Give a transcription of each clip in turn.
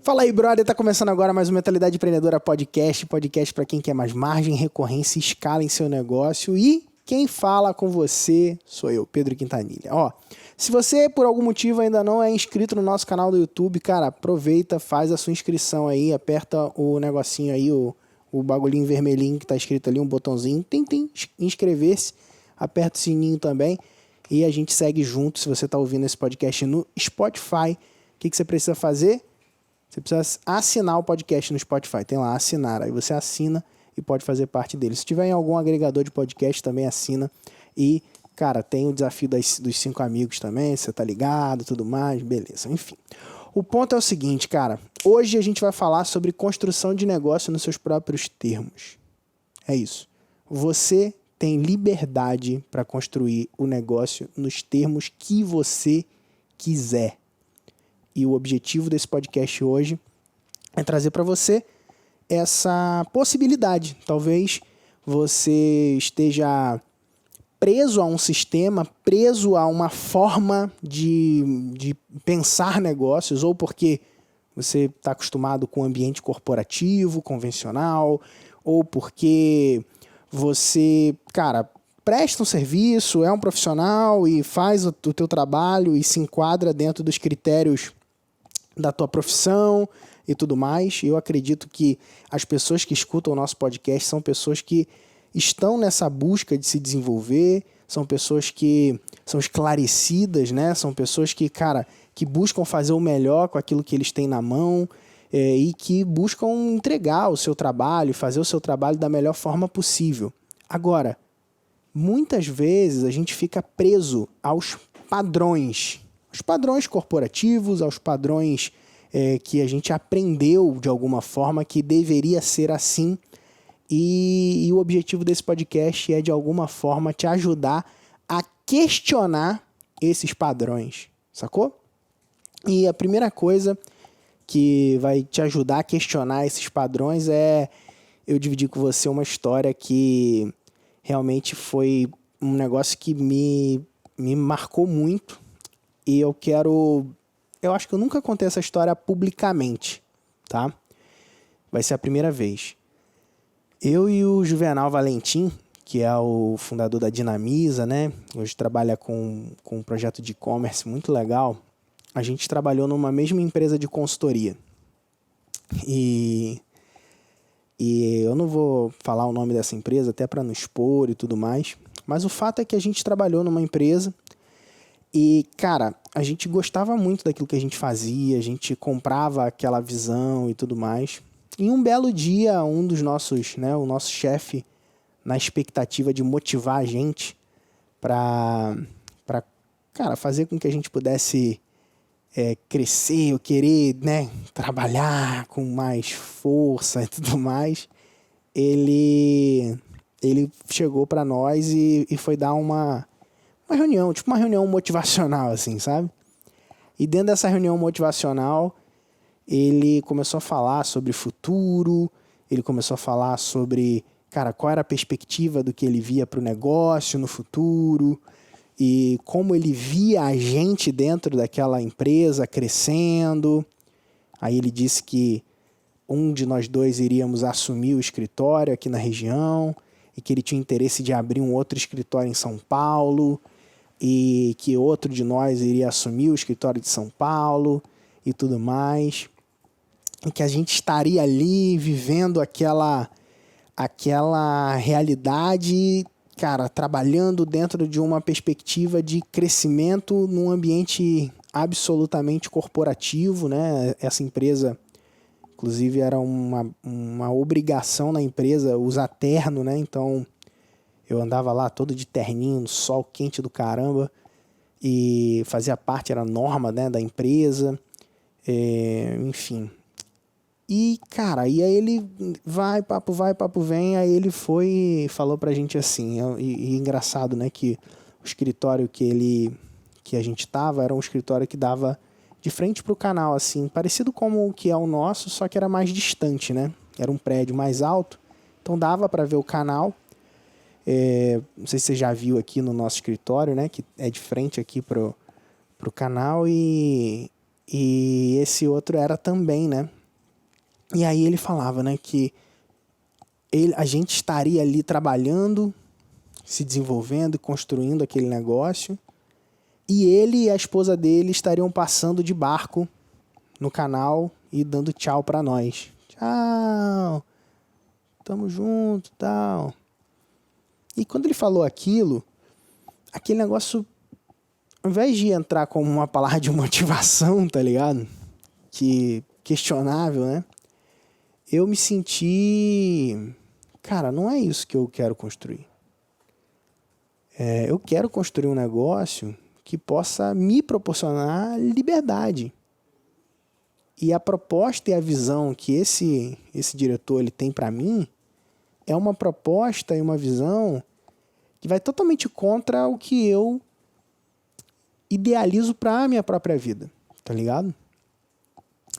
Fala aí, brother, tá começando agora mais um Mentalidade Empreendedora Podcast para quem quer mais margem, recorrência e escala em seu negócio. E quem fala com você sou eu, Pedro Quintanilha. Ó, se você por algum motivo ainda não é inscrito no nosso canal do YouTube, cara, aproveita, faz a sua inscrição aí, aperta o negocinho aí, o bagulhinho vermelhinho que tá escrito ali, um botãozinho, tem, inscrever-se, aperta o sininho também e a gente segue junto. Se você tá ouvindo esse podcast no Spotify, o que você precisa fazer? Você precisa assinar o podcast no Spotify. Tem lá, assinar. Aí você assina e pode fazer parte dele. Se tiver em algum agregador de podcast, também assina. E, cara, tem o desafio dos 5 amigos também. Você tá ligado, tudo mais. Beleza, enfim. O ponto é o seguinte, cara. Hoje a gente vai falar sobre construção de negócio nos seus próprios termos. É isso. Você tem liberdade para construir o negócio nos termos que você quiser. E o objetivo desse podcast hoje é trazer para você essa possibilidade. Talvez você esteja preso a um sistema, preso a uma forma de pensar negócios, ou porque você está acostumado com o ambiente corporativo, convencional, ou porque você, cara, presta um serviço, é um profissional e faz o teu trabalho e se enquadra dentro dos critérios da tua profissão e tudo mais. Eu acredito que as pessoas que escutam o nosso podcast são pessoas que estão nessa busca de se desenvolver, são pessoas que são esclarecidas, né? São pessoas que, cara, que buscam fazer o melhor com aquilo que eles têm na mão e que buscam entregar o seu trabalho, fazer o seu trabalho da melhor forma possível. Agora, muitas vezes a gente fica preso aos padrões corporativos, aos padrões que a gente aprendeu de alguma forma que deveria ser assim. E o objetivo desse podcast é, de alguma forma, te ajudar a questionar esses padrões, sacou? E a primeira coisa que vai te ajudar a questionar esses padrões é eu dividir com você uma história que realmente foi um negócio que me marcou muito. E eu acho que eu nunca contei essa história publicamente, tá? Vai ser a primeira vez. Eu e o Juvenal Valentim, que é o fundador da Dinamiza, né? Hoje trabalha com um projeto de e-commerce muito legal. A gente trabalhou numa mesma empresa de consultoria. E eu não vou falar o nome dessa empresa, até para não expor e tudo mais. Mas o fato é que a gente trabalhou numa empresa. E, cara, a gente gostava muito daquilo que a gente fazia, a gente comprava aquela visão e tudo mais. E um belo dia, um dos nossos, né, o nosso chefe, na expectativa de motivar a gente para cara, fazer com que a gente pudesse crescer, ou querer, né, trabalhar com mais força e tudo mais, ele chegou para nós e foi dar uma reunião, tipo uma reunião motivacional, assim, sabe? E dentro dessa reunião motivacional, ele começou a falar sobre futuro, ele começou a falar sobre, cara, qual era a perspectiva do que ele via para o negócio no futuro e como ele via a gente dentro daquela empresa crescendo. Aí ele disse que um de nós dois iríamos assumir o escritório aqui na região e que ele tinha interesse de abrir um outro escritório em São Paulo, e que outro de nós iria assumir o escritório de São Paulo e tudo mais, e que a gente estaria ali vivendo aquela realidade, cara, trabalhando dentro de uma perspectiva de crescimento num ambiente absolutamente corporativo, né? Essa empresa, inclusive, era uma obrigação na empresa usar terno, né? Então eu andava lá todo de terninho, no sol quente do caramba, e fazia parte, era norma, né, da empresa, enfim. E, cara, e aí ele vai, papo vem, aí ele foi e falou pra gente assim, e engraçado, né, que o escritório que a gente tava era um escritório que dava de frente pro canal, assim, parecido como o que é o nosso, só que era mais distante, né, era um prédio mais alto, então dava pra ver o canal. Não sei se você já viu aqui no nosso escritório, né, que é de frente aqui pro canal, e E esse outro era também, né? E aí ele falava, né, que a gente estaria ali trabalhando, se desenvolvendo e construindo aquele negócio, e ele e a esposa dele estariam passando de barco no canal e dando tchau pra nós. Tchau, tamo junto, tal. E quando ele falou aquilo, aquele negócio, ao invés de entrar como uma palavra de motivação, tá ligado? Que questionável, né? Eu me senti... Cara, não é isso que eu quero construir. Eu quero construir um negócio que possa me proporcionar liberdade. E a proposta e a visão que esse diretor ele tem para mim é uma proposta e uma visão que vai totalmente contra o que eu idealizo para a minha própria vida, tá ligado?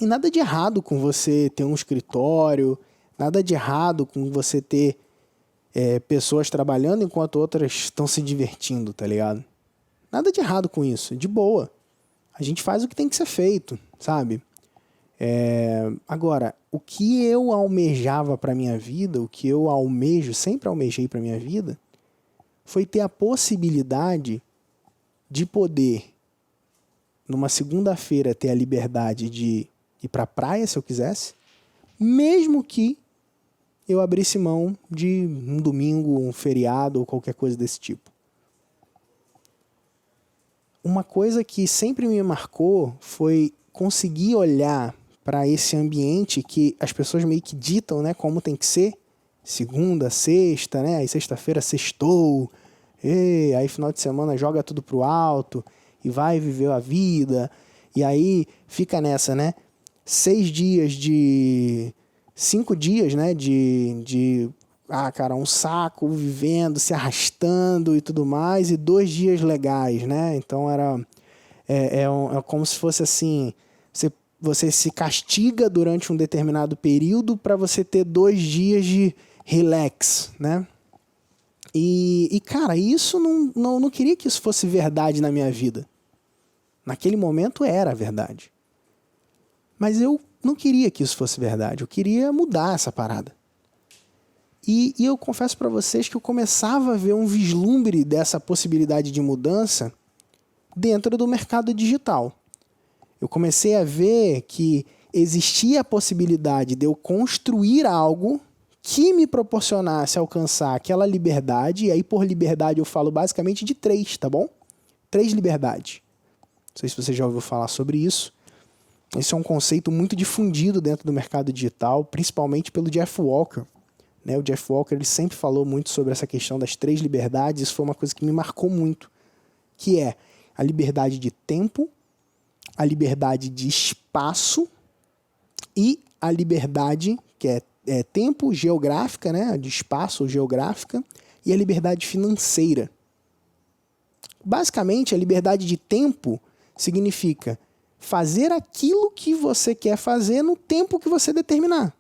E nada de errado com você ter um escritório, nada de errado com você ter pessoas trabalhando enquanto outras estão se divertindo, tá ligado? Nada de errado com isso, de boa. A gente faz o que tem que ser feito, sabe? Agora, o que eu almejava para minha vida, o que eu almejo, sempre almejei para minha vida, foi ter a possibilidade de poder, numa segunda-feira, ter a liberdade de ir para a praia se eu quisesse, mesmo que eu abrisse mão de um domingo, um feriado ou qualquer coisa desse tipo. Uma coisa que sempre me marcou foi conseguir olhar para esse ambiente que as pessoas meio que ditam, né, como tem que ser. Segunda, sexta, né? Aí sexta-feira sextou, aí final de semana joga tudo pro alto e vai viver a vida. E aí fica nessa, né? 5 dias, né? Cara, um saco vivendo, se arrastando e tudo mais, e 2 dias legais, né? Então é como se fosse assim, você se castiga durante um determinado período para você ter 2 dias de relax, né? E cara, isso não queria que isso fosse verdade na minha vida. Naquele momento era verdade. Mas eu não queria que isso fosse verdade, eu queria mudar essa parada. E eu confesso para vocês que eu começava a ver um vislumbre dessa possibilidade de mudança dentro do mercado digital. Eu comecei a ver que existia a possibilidade de eu construir algo que me proporcionasse alcançar aquela liberdade, e aí por liberdade eu falo basicamente de 3, tá bom? 3 liberdades. Não sei se você já ouviu falar sobre isso. Esse é um conceito muito difundido dentro do mercado digital, principalmente pelo Jeff Walker. O Jeff Walker ele sempre falou muito sobre essa questão das 3 liberdades, isso foi uma coisa que me marcou muito, que é a liberdade de tempo, a liberdade de espaço e a liberdade, que é tempo geográfica, né, de espaço geográfica, e a liberdade financeira. Basicamente, a liberdade de tempo significa fazer aquilo que você quer fazer no tempo que você determinar.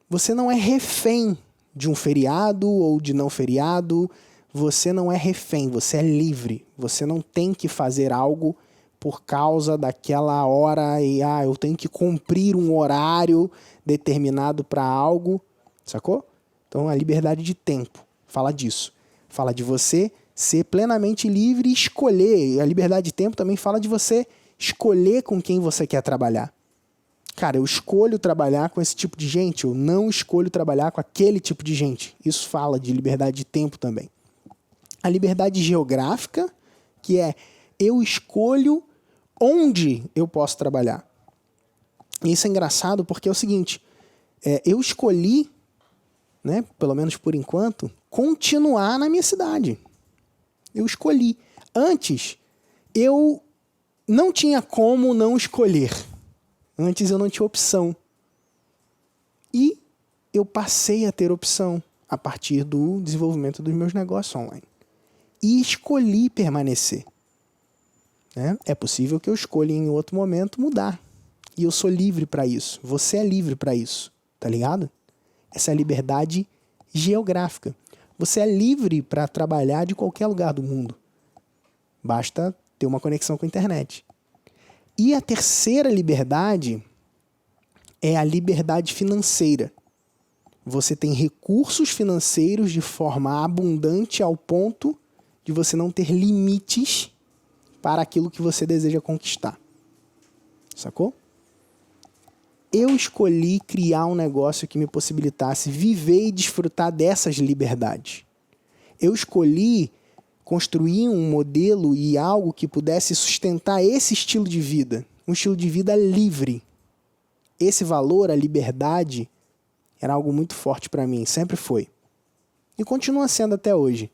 Você não é refém de um feriado ou de não feriado, você não é refém, você é livre. Você não tem que fazer algo por causa daquela hora e eu tenho que cumprir um horário determinado para algo, sacou? Então a liberdade de tempo fala disso. Fala de você ser plenamente livre e escolher. A liberdade de tempo também fala de você escolher com quem você quer trabalhar. Cara, eu escolho trabalhar com esse tipo de gente, eu não escolho trabalhar com aquele tipo de gente. Isso fala de liberdade de tempo também. A liberdade geográfica, que é eu escolho onde eu posso trabalhar. E isso é engraçado porque é o seguinte, eu escolhi, né, pelo menos por enquanto, continuar na minha cidade. Eu escolhi. Antes, eu não tinha como não escolher. Antes eu não tinha opção. E eu passei a ter opção a partir do desenvolvimento dos meus negócios online. E escolhi permanecer. É possível que eu escolha em outro momento mudar. E eu sou livre para isso. Você é livre para isso. Tá ligado? Essa é a liberdade geográfica. Você é livre para trabalhar de qualquer lugar do mundo. Basta ter uma conexão com a internet. E a terceira liberdade é a liberdade financeira. Você tem recursos financeiros de forma abundante ao ponto de você não ter limites para aquilo que você deseja conquistar. Sacou? Eu escolhi criar um negócio que me possibilitasse viver e desfrutar dessas liberdades. Eu escolhi construir um modelo e algo que pudesse sustentar esse estilo de vida. Um estilo de vida livre. Esse valor, a liberdade, era algo muito forte para mim, sempre foi. E continua sendo até hoje.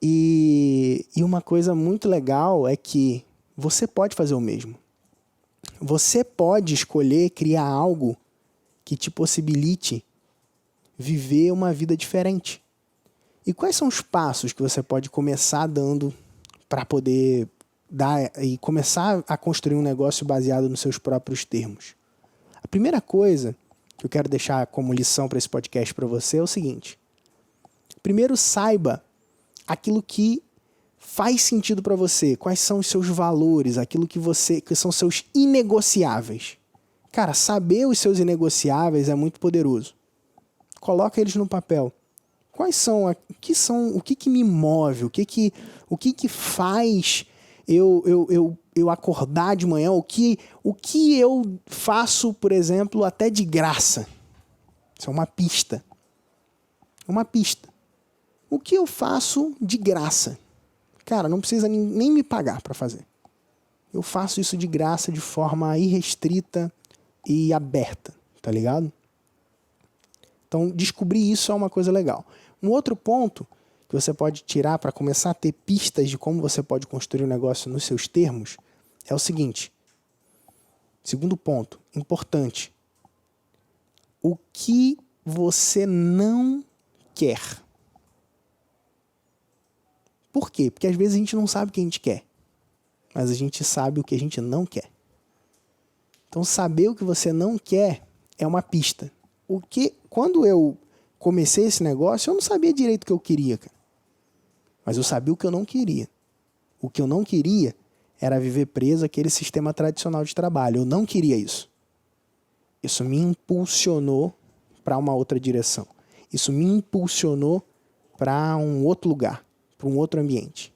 E uma coisa muito legal é que você pode fazer o mesmo. Você pode escolher criar algo que te possibilite viver uma vida diferente. E quais são os passos que você pode começar dando para poder dar e começar a construir um negócio baseado nos seus próprios termos? A primeira coisa que eu quero deixar como lição para esse podcast para você é o seguinte. Primeiro, saiba aquilo que faz sentido para você, quais são os seus valores, aquilo que são seus inegociáveis. Cara, saber os seus inegociáveis é muito poderoso. Coloca eles no papel. Quais são, o que me move, o que faz eu acordar de manhã, o que eu faço, por exemplo, até de graça. Isso é uma pista. Uma pista. O que eu faço de graça? Cara, não precisa nem me pagar para fazer. Eu faço isso de graça, de forma irrestrita e aberta, tá ligado? Então, descobrir isso é uma coisa legal. Um outro ponto que você pode tirar para começar a ter pistas de como você pode construir um negócio nos seus termos é o seguinte. Segundo ponto, importante. O que você não quer? Por quê? Porque às vezes a gente não sabe o que a gente quer, mas a gente sabe o que a gente não quer. Então, saber o que você não quer é uma pista. Quando eu comecei esse negócio, eu não sabia direito o que eu queria, cara. Mas eu sabia o que eu não queria. O que eu não queria era viver preso àquele sistema tradicional de trabalho. Eu não queria isso. Isso me impulsionou para uma outra direção. Isso me impulsionou para um outro lugar, para um outro ambiente.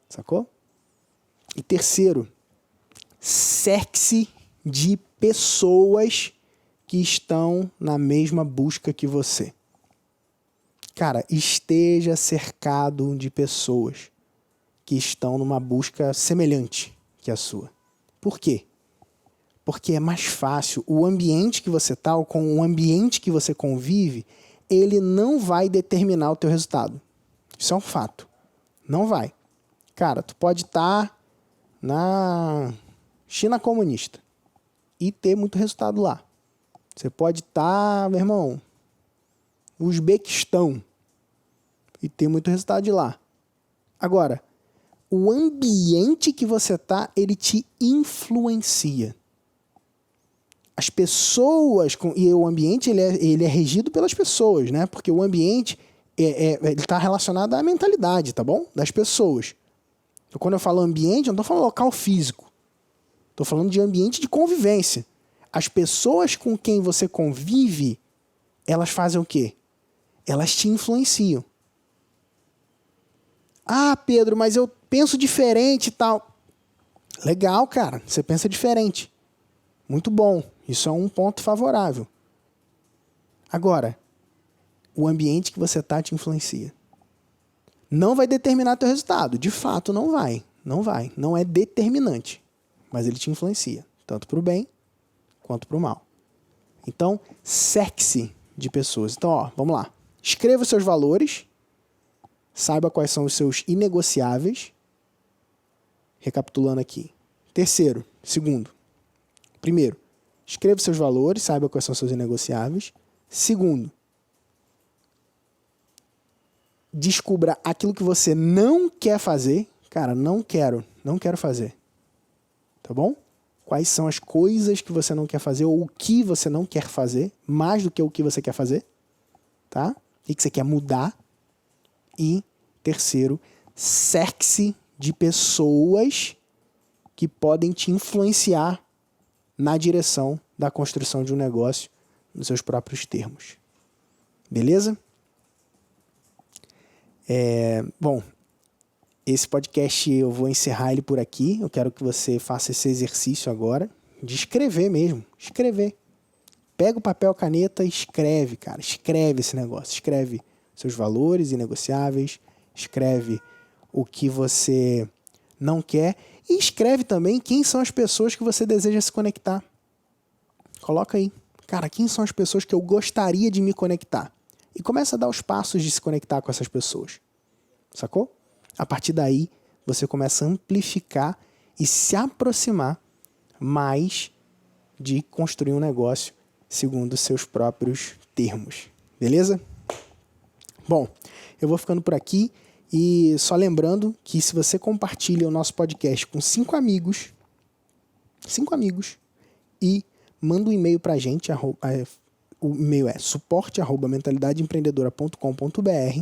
Sacou? E terceiro, cerque-se de pessoas que estão na mesma busca que você. Cara, esteja cercado de pessoas que estão numa busca semelhante que a sua. Por quê? Porque é mais fácil. O ambiente que você está, ou com o ambiente que você convive, ele não vai determinar o teu resultado. Isso é um fato. Não vai. Cara, tu pode estar na China comunista e ter muito resultado lá. Você pode estar, meu irmão, no Uzbequistão e ter muito resultado de lá. Agora, o ambiente que você está, ele te influencia. As pessoas, e o ambiente ele é regido pelas pessoas, né? Porque o ambiente ele está relacionado à mentalidade, tá bom? Das pessoas. Então, quando eu falo ambiente, eu não estou falando local físico. Estou falando de ambiente de convivência. As pessoas com quem você convive, elas fazem o quê? Elas te influenciam. Ah, Pedro, mas eu penso diferente e tal. Legal, cara. Você pensa diferente. Muito bom. Isso é um ponto favorável. Agora, o ambiente que você está te influencia. Não vai determinar teu resultado. De fato, não vai. Não vai. Não é determinante. Mas ele te influencia. Tanto para o bem, quanto para o mal. Então, cerque-se de pessoas. Então, ó, vamos lá. Escreva os seus valores. Saiba quais são os seus inegociáveis. Recapitulando aqui. Primeiro, escreva os seus valores, saiba quais são os seus inegociáveis. Segundo, descubra aquilo que você não quer fazer. Cara, não quero fazer. Tá bom? Quais são as coisas que você não quer fazer ou o que você não quer fazer, mais do que o que você quer fazer. Tá? O que você quer mudar. E terceiro, cerque-se de pessoas que podem te influenciar na direção da construção de um negócio nos seus próprios termos. Beleza? Bom, esse podcast eu vou encerrar ele por aqui. Eu quero que você faça esse exercício agora de escrever mesmo. Escrever. Pega o papel, caneta e escreve, cara. Escreve esse negócio. Escreve seus valores inegociáveis. Escreve o que você não quer. E escreve também quem são as pessoas que você deseja se conectar. Coloca aí. Cara, quem são as pessoas que eu gostaria de me conectar? E começa a dar os passos de se conectar com essas pessoas. Sacou? A partir daí, você começa a amplificar e se aproximar mais de construir um negócio segundo os seus próprios termos. Beleza? Bom, eu vou ficando por aqui e só lembrando que se você compartilha o nosso podcast com 5 amigos e manda um e-mail pra gente, o e-mail é suporte@mentalidadeempreendedora.com.br,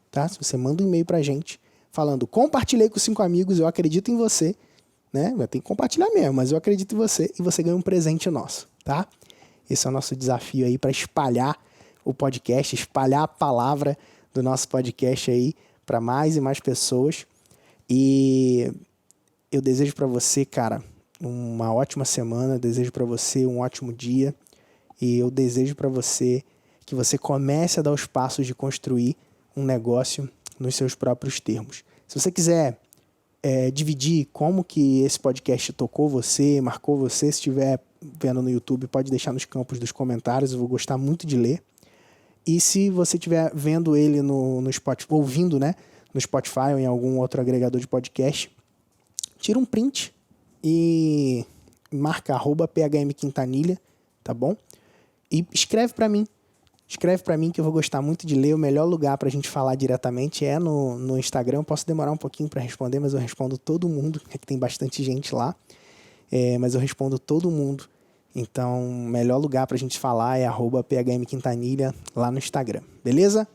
tá? Se você manda um e-mail pra gente falando, compartilhei com 5 amigos, eu acredito em você, né? Tem que compartilhar mesmo, mas eu acredito em você e você ganha um presente nosso, tá? Esse é o nosso desafio aí para espalhar o podcast, espalhar a palavra do nosso podcast aí para mais e mais pessoas. E eu desejo para você, cara, uma ótima semana, desejo para você um ótimo dia e eu desejo para você que você comece a dar os passos de construir um negócio nos seus próprios termos. Se você quiser dividir como que esse podcast tocou você, marcou você, se estiver vendo no YouTube, pode deixar nos campos dos comentários, eu vou gostar muito de ler. E se você estiver vendo ele no Spotify, ouvindo, né, no Spotify ou em algum outro agregador de podcast, tira um print e marca @PHMQuintanilha, tá bom? E escreve para mim que eu vou gostar muito de ler. O melhor lugar pra gente falar diretamente é no Instagram. Eu posso demorar um pouquinho para responder, mas eu respondo todo mundo, é que tem bastante gente lá. Mas eu respondo todo mundo. Então, o melhor lugar pra gente falar é @PHMQuintanilha lá no Instagram. Beleza?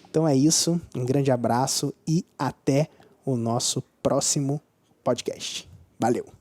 Então é isso. Um grande abraço e até o nosso próximo podcast. Valeu!